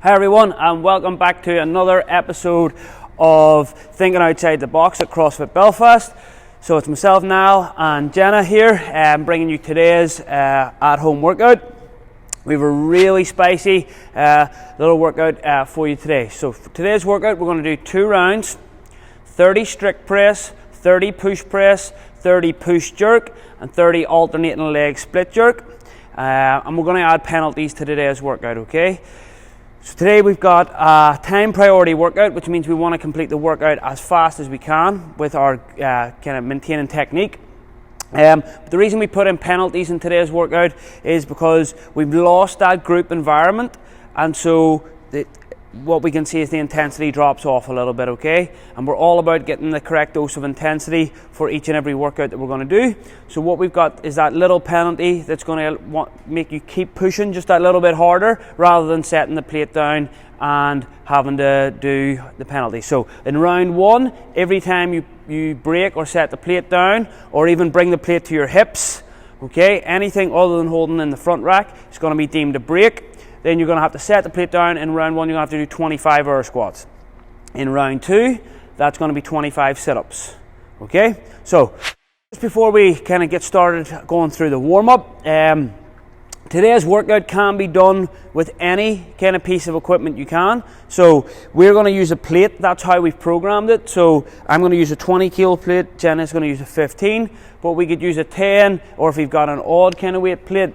Hi everyone, and welcome back to another episode of Thinking Outside the Box at CrossFit Belfast. So it's myself, Niall, and Jenna here, bringing you today's at-home workout. We have a really spicy little workout for you today. So for today's workout, we're going to do 2 rounds, 30 strict press, 30 push press, 30 push jerk, and 30 alternating leg split jerk. And we're going to add penalties to today's workout, okay? So today we've got a time priority workout, which means we want to complete the workout as fast as we can with our kind of maintaining technique. But the reason we put in penalties in today's workout is because we've lost that group environment, and so what we can see is the intensity drops off a little bit, okay? And we're all about getting the correct dose of intensity for each and every workout that we're going to do. So what we've got is that little penalty that's going to make you keep pushing just that little bit harder rather than setting the plate down and having to do the penalty. So in round 1, every time you break or set the plate down or even bring the plate to your hips, okay, anything other than holding in the front rack is going to be deemed a break. Then you're going to have to set the plate down. In round 1, you're going to have to do 25 air squats. In round 2, that's going to be 25 sit-ups. Okay? So, just before we kind of get started going through the warm-up, today's workout can be done with any kind of piece of equipment you can. So, we're going to use a plate. That's how we've programmed it. So, I'm going to use a 20 kilo plate. Jenna's going to use a 15. But we could use a 10, or if you've got an odd kind of weight plate.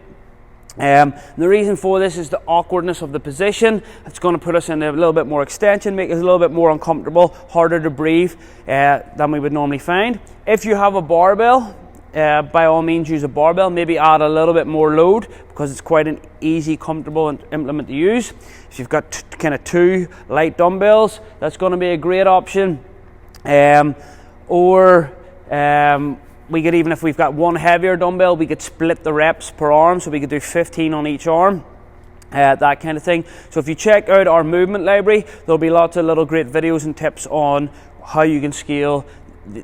The reason for this is the awkwardness of the position. It's going to put us in a little bit more extension, make us a little bit more uncomfortable, harder to breathe than we would normally find. If you have a barbell, by all means use a barbell. Maybe add a little bit more load because it's quite an easy, comfortable implement to use. If you've got kind of 2 light dumbbells, that's going to be a great option. We could, even if we've got 1 heavier dumbbell, we could split the reps per arm, so we could do 15 on each arm, that kind of thing. So if you check out our movement library, there'll be lots of little great videos and tips on how you can scale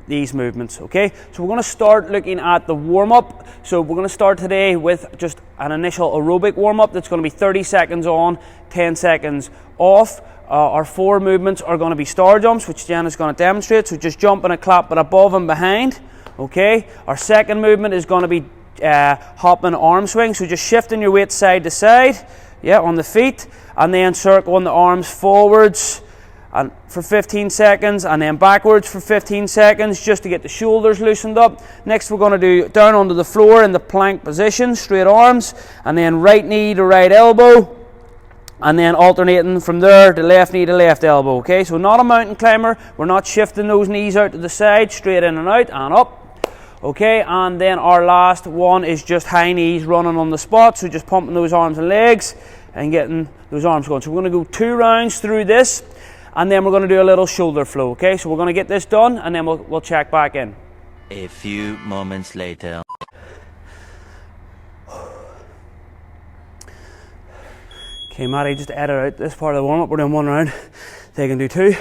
these movements, okay? So we're going to start looking at the warm-up. So we're going to start today with just an initial aerobic warm-up that's going to be 30 seconds on, 10 seconds off. Our 4 movements are going to be star jumps, which Jen is going to demonstrate. So just jump and a clap, but above and behind. Okay, our second movement is going to be hopping arm swing, so just shifting your weight side to side, on the feet, and then circling the arms forwards and for 15 seconds, and then backwards for 15 seconds, just to get the shoulders loosened up. Next, we're going to do down onto the floor in the plank position, straight arms, and then right knee to right elbow, and then alternating from there to left knee to left elbow. Okay, so not a mountain climber, we're not shifting those knees out to the side, straight in and out and up. Okay, and then our last one is just high knees running on the spot, so just pumping those arms and legs and getting those arms going. So we're going to go 2 rounds through this, and then we're going to do a little shoulder flow. Okay, so we're going to get this done, and then we'll check back in. A few moments later. Okay, Matty, just edit out this part of the warm-up. We're doing 1 round, they can do 2.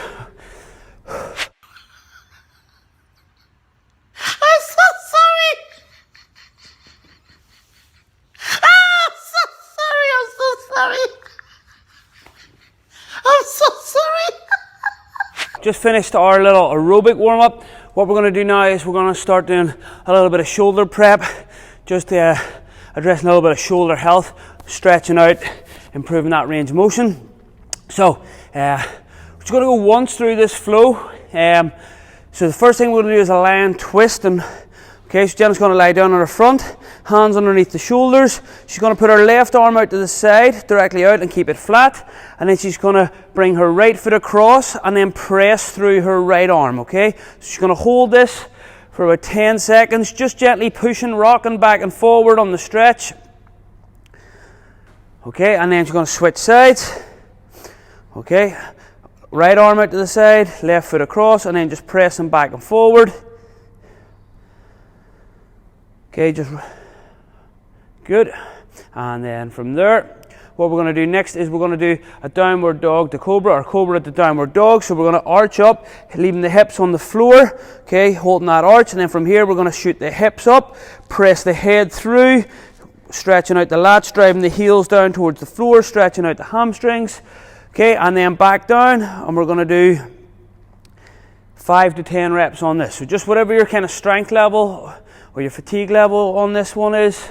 Just finished our little aerobic warm-up. What we're going to do now is we're going to start doing a little bit of shoulder prep, just addressing a little bit of shoulder health, stretching out, improving that range of motion. So we're just going to go once through this flow. So the first thing we're going to do is a lion twist, and okay, so Jenna's going to lie down on her front, hands underneath the shoulders. She's going to put her left arm out to the side, directly out, and keep it flat. And then she's going to bring her right foot across and then press through her right arm, okay? So she's going to hold this for about 10 seconds, just gently pushing, rocking back and forward on the stretch. Okay, and then she's going to switch sides. Okay, right arm out to the side, left foot across, and then just pressing back and forward. Okay, just good. And then from there, what we're going to do next is we're going to do a downward dog to cobra, or cobra to downward dog. So we're going to arch up, leaving the hips on the floor, okay, holding that arch, and then from here we're going to shoot the hips up, press the head through, stretching out the lats, driving the heels down towards the floor, stretching out the hamstrings. Okay, and then back down, and we're going to do 5 to 10 reps on this. So just whatever your kind of strength level or your fatigue level on this one is.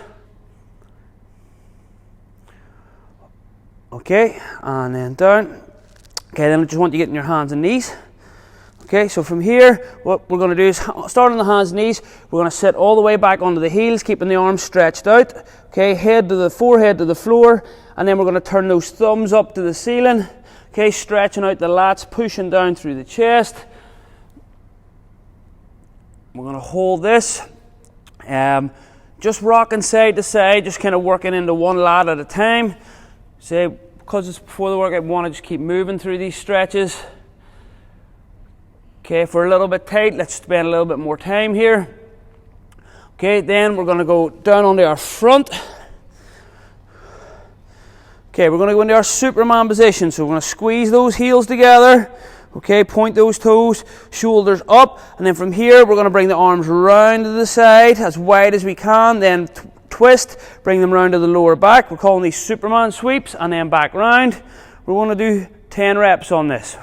Okay, and then down. Okay, then I just want you to get in your hands and knees. Okay, so from here, what we're going to do is start on the hands and knees. We're going to sit all the way back onto the heels, keeping the arms stretched out. Okay, head to the forehead to the floor, and then we're going to turn those thumbs up to the ceiling. Okay, stretching out the lats, pushing down through the chest. We're going to hold this. Just rocking side to side, just kind of working into one lat at a time. Say, because it's before the workout, we want to just keep moving through these stretches. Okay, if we're a little bit tight, let's spend a little bit more time here. Okay, then we're going to go down onto our front. Okay, we're going to go into our Superman position. So we're going to squeeze those heels together. Okay, point those toes, shoulders up. And then from here, we're going to bring the arms round to the side as wide as we can. Then twist, bring them round to the lower back. We're calling these Superman sweeps. And then back round. We're going to do 10 reps on this.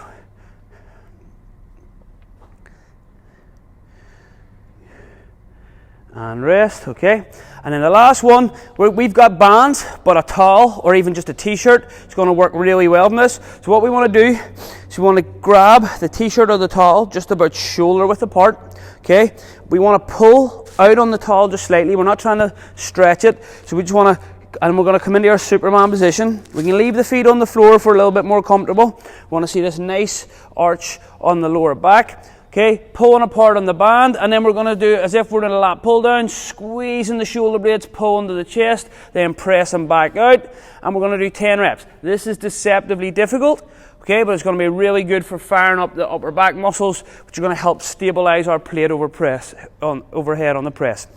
And rest, okay. And then the last one, we've got bands, but a towel or even just a t-shirt is going to work really well in this. So what we want to do is we want to grab the t-shirt or the towel just about shoulder width apart, okay. We want to pull out on the towel just slightly. We're not trying to stretch it. So we just want to, and we're going to come into our Superman position. We can leave the feet on the floor for a little bit more comfortable. We want to see this nice arch on the lower back. Okay, pulling apart on the band, and then we're going to do as if we're in a lat pull down, squeezing the shoulder blades, pulling to the chest, then pressing back out, and we're going to do 10 reps. This is deceptively difficult, okay, but it's going to be really good for firing up the upper back muscles, which are going to help stabilize our plate overhead on the press.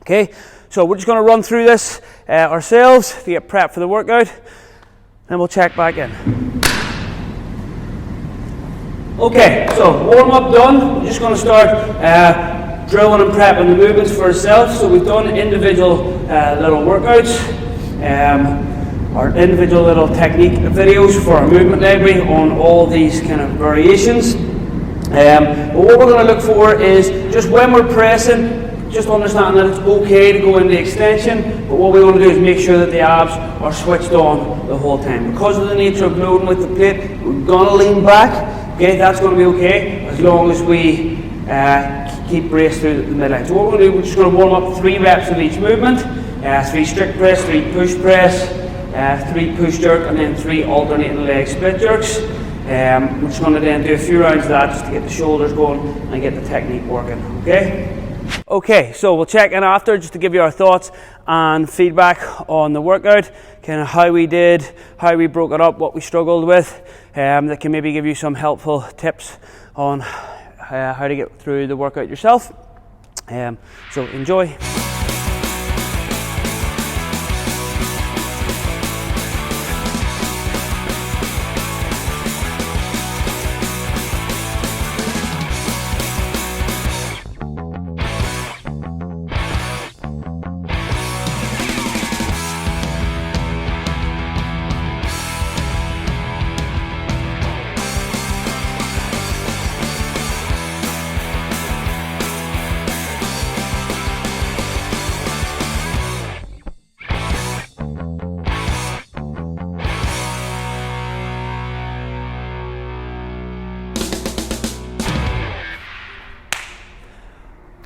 Okay, so we're just going to run through this ourselves to get prepped for the workout, and we'll check back in. Okay, so warm up done. We're just going to start drilling and prepping the movements for ourselves. So we've done individual little workouts, our individual little technique videos for our movement library on all these kind of variations. But what we're going to look for is just when we're pressing, just understand that it's okay to go into extension, but what we want to do is make sure that the abs are switched on the whole time. Because of the nature of loading with the plate, we're going to lean back. Okay, that's going to be okay as long as we keep brace through the midline. So what we're going to do, we're just going to warm up 3 reps of each movement. 3 strict press, 3 push press, 3 push jerk, and then 3 alternating leg split jerks. We're just going to then do a few rounds of that just to get the shoulders going and get the technique working. Okay, so we'll check in after just to give you our thoughts and feedback on the workout, kind of how we did, how we broke it up, what we struggled with, that can maybe give you some helpful tips on how to get through the workout yourself. So enjoy.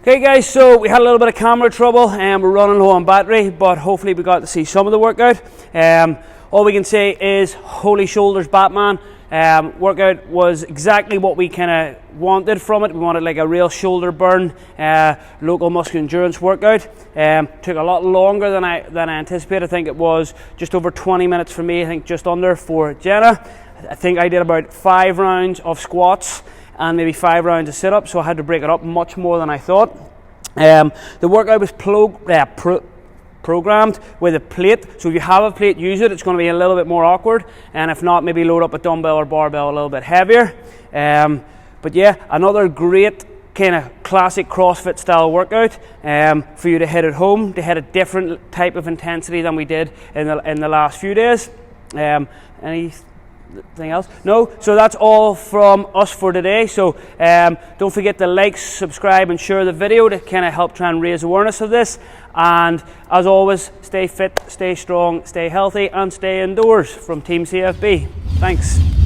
Okay guys, so we had a little bit of camera trouble and we're running low on battery, but hopefully we got to see some of the workout. All we can say is holy shoulders Batman. Workout was exactly what we kind of wanted from it. We wanted like a real shoulder burn, local muscle endurance workout. Took a lot longer than I anticipated. I think it was just over 20 minutes for me, I think just under for Jenna. I think I did about 5 rounds of squats and maybe 5 rounds of sit-ups, so I had to break it up much more than I thought. The workout was programmed with a plate, so if you have a plate, use it. It's going to be a little bit more awkward, and if not, maybe load up a dumbbell or barbell a little bit heavier. But yeah, another great kind of classic CrossFit style workout for you to hit at home, to hit a different type of intensity than we did in the last few days. Any Anything else? No? So that's all from us for today. So don't forget to like, subscribe and share the video to kind of help try and raise awareness of this. And as always, stay fit, stay strong, stay healthy and stay indoors from Team CFB. Thanks.